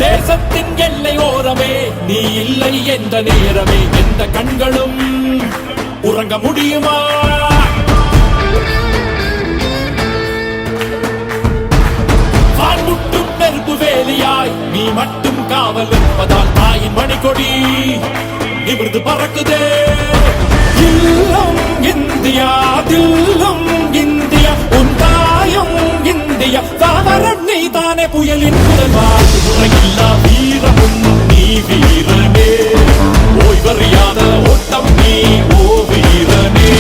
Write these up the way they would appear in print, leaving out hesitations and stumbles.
தேசத்தின் எல்லை ஓரமே நீ இல்லை என்ற நேரமே எந்த கண்களும் உறங்க முடியுமா? வான்முட்டும் நெருப்பு வேலியாய் நீ மட்டும் காவல் இருப்பதால் தாயின் மணிக்கொடி நிமிர்ந்து பறக்குதே. இல்லம் இந்தியா, தில்லும் இந்தியா, உன் தாயும் இந்தியா, தாவரம் நீ தானே புயலின் குரல்வா. முறையில்லா வீரமும் நீ வீரனே, ஓய்வறியாத ஓட்டம் நீ ஓ வீரனே.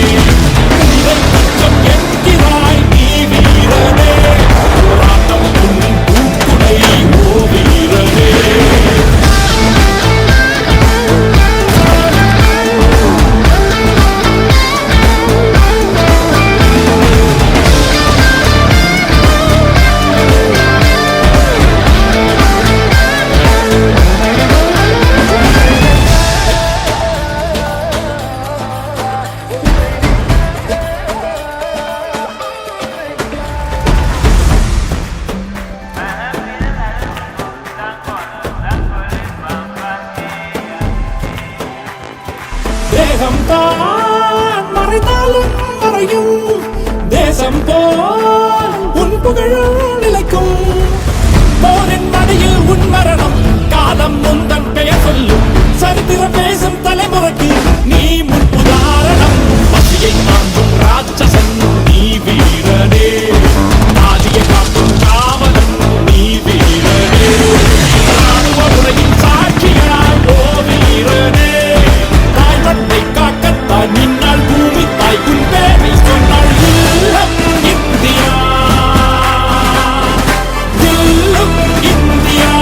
பஞ்சம் என்கிறாய் நீ வீரனே, போராட்டம் உன் பூக்குடை ஓ வீரனே. தேகம் தான் மறைத்தாலும் மறையும், தேசம் போல் உன் புகழும் நிலைக்கும். போரின் நடையில் உன் மரணம், காலம் முந்தன் பெயர் சொல்லும். சரித்திரம் பேசும் தலைமுறைக்கு நீ முன் உதாரணம். பசியை தாங்கும் ராட்சசன் நீ வீரனே, ஆதியை காக்கும் காவலன் நீ வீரனே. ராணுவ முறையின் சாட்சியாய் ஓ வீரனே, தாய்மண்ணை காக்கத்தான் நின்னால் பூமி தாய் உன் பேரை சொன்னாள். இல்லம் இந்தியா, தில்லும் இந்தியா,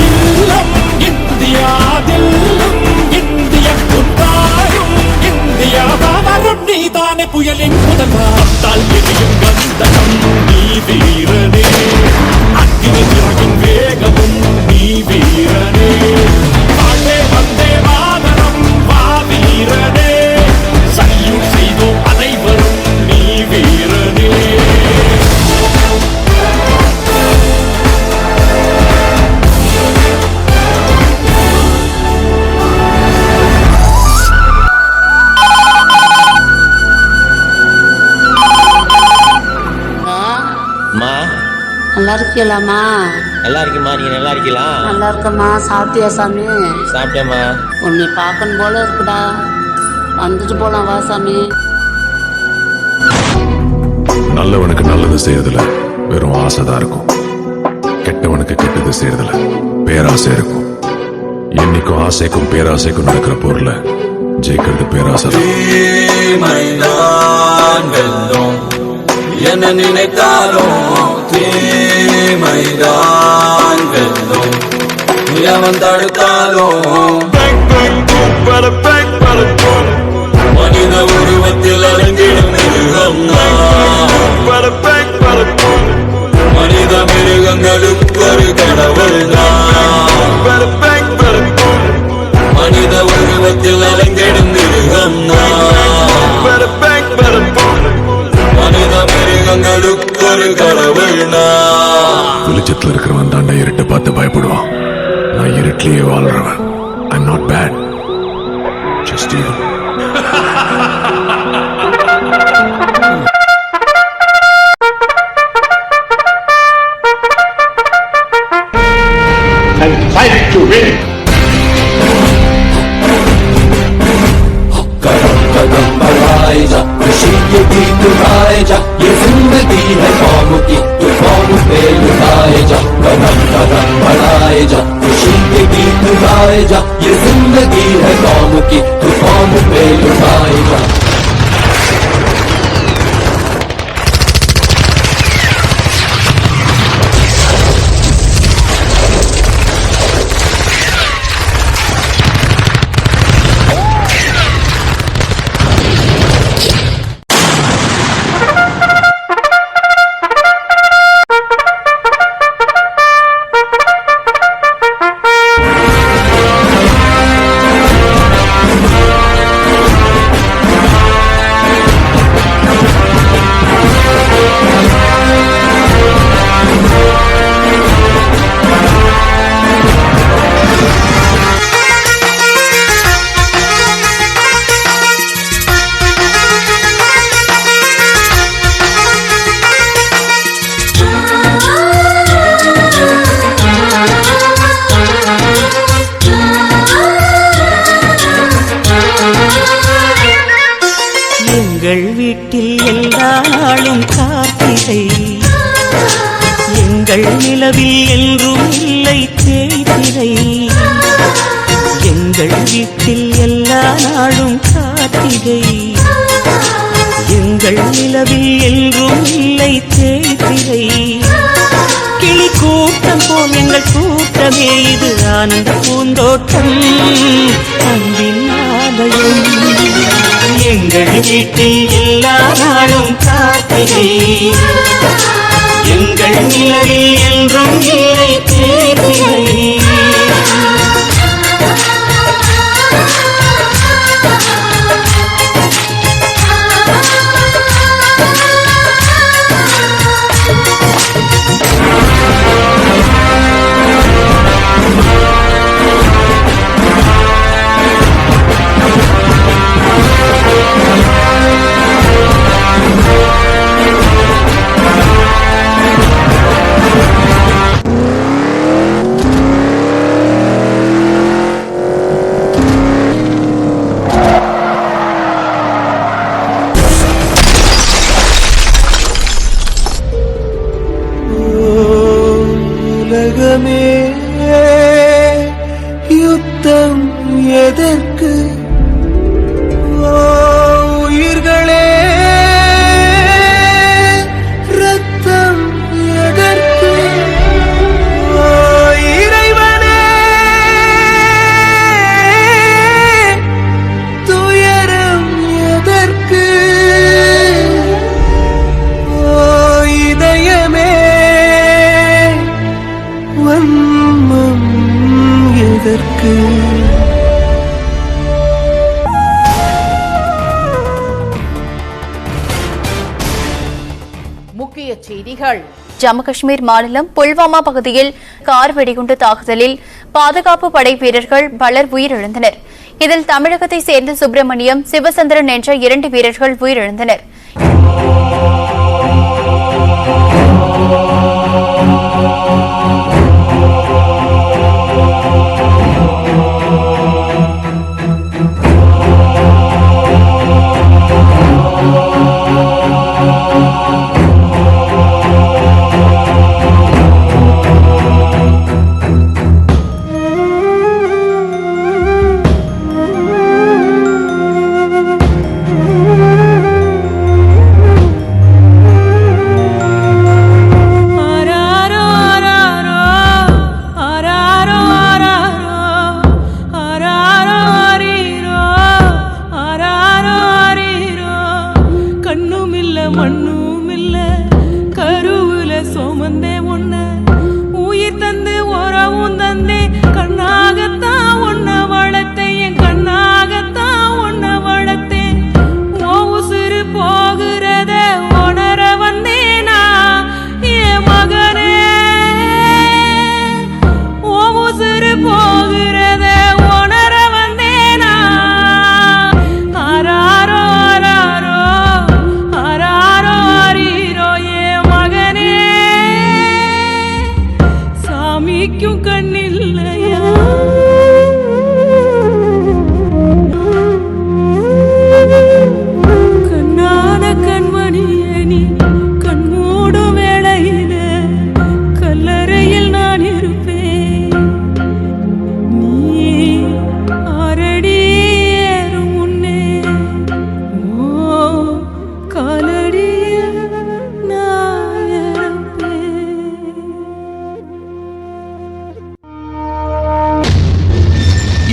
இல்லம் இந்தியா, தில்லும் இந்தியா, உன் தாயும் இந்தியா, தாவரம் நீ தானே புயலின் முதல்வா. தால் எரியும் கந்தகம் நீ வீரனே, அக்கினி சிறகின் வேகமும் நீ வீரனே. வாழ்வே வந்தே மாதரம் வா வீரனே, சல்யூட் செய்தோம் அனைவரும் நீ வீரனே. அம்மா நல்லா இருக்கீங்களாம்மா? நல்லா இருக்குமா, நீங்க நல்லா இருக்கீங்களா? நல்லா இருக்கம்மா. சாப்பிட்டியா சாமி? சாப்பிட்டேம்மா. உன்னை பார்க்கணும் போல இருக்குடா, வந்துட்டு போலாம் வா சாமி. நல்லவனுக்கு நல்லது செய்யறதுல வெறும் ஆசைதான் இருக்கும், கெட்டவனுக்கு கெட்டது செய்யறதுல பேராசை இருக்கும். என்னைக்கும் ஆசைக்கும் பேராசைக்கும் நடக்கிற போர்ல ஜெயிக்கிறது பேராசை. என்ன நினைத்தாலும் தீமைதான் வெல்லும், எவன் தடுத்தாலும். மனித உருவத்தில் அடங்கிடும் மிருகம் மனித மிருகங்களுக்கு ஒரு கடவுள் மனித உருவத்தில் அடங்கிடும் மிருகம் மனித மிருகங்களுக்கு ஒரு கடவுள். வெளிச்சத்துல இருக்கிறவன் தாண்டா இருட்டை பார்த்து பயப்படுவான். நான் இருட்டிலேயே வாழ்றவன். I'm not bad, just evil. And fight to win. कदम कदम बढ़ाए जा, खुशी के गीत गाए जा, ये जिंदगी है कौम की, तू कौम पे लुटाए जा. कदम कदम बढ़ाए जा, खुशी के गीत गाए जा, ये जिंदगी है कौम की, तू कौम पे लुटाए जा. வீட்டில் எல்லா நாளும் கார்த்திகை, எங்கள் நிலவில் என்றும் இல்லை தேய்திரை. எங்கள் வீட்டில் எல்லா நாளும் கார்த்திகை, எங்கள் நிலவில் என்றும் இல்லை தேய்திரை. கிளி கூட்டம் போல் எங்கள் கூட்டமே இது ஆனந்த பூந்தோட்டம், அன்பின் ஆலயம். எங்கள் வீட்டில் எல்லா நாளும் கார்த்திகை, எங்கள் நிலவில் என்றும் இல்லை தேய்திரை. உலகமே யுத்தம் எதற்கு, உயிர்களே ரத்தம் எதற்கு, இறைவனே துயரம் எதற்கு, இதயமே வன்மம் எதற்கு. முக்கிய செய்திகள். ஜம்மு காஷ்மீர் மாநிலம் புல்வாமா பகுதியில் கார் வெடிகுண்டு தாக்குதலில் பாதுகாப்பு படை வீரர்கள் பலர் உயிரிழந்தனர். இதில் தமிழகத்தை சேர்ந்த சுப்பிரமணியம், சிவசந்திரன் என்ற 2 வீரர்கள் உயிரிழந்தனர்.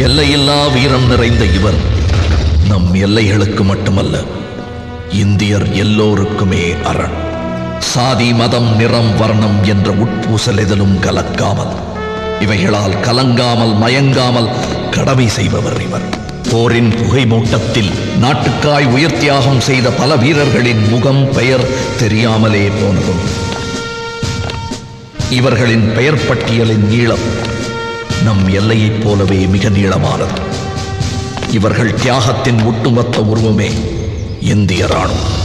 எல்லையில்லா வீரம் நிறைந்த இவர் நம் எல்லைகளுக்கு மட்டுமல்ல, இந்தியர் எல்லோருக்குமே அரண். சாதி, மதம், நிறம், வர்ணம் என்ற உட்பூசல் எதிலும் கலக்காமல், இவைகளால் கலங்காமல் மயங்காமல் கடமை செய்பவர் இவர். போரின் புகை மூட்டத்தில் நாட்டுக்காய் உயிர் தியாகம் செய்த பல வீரர்களின் முகம் பெயர் தெரியாமலே போனதும். இவர்களின் பெயர் பட்டியலின் நீளம் நம் எல்லையைப் போலவே மிக நீளமானது. இவர்கள் தியாகத்தின் ஒட்டுமொத்த உருவமே இந்திய ராணுவம்.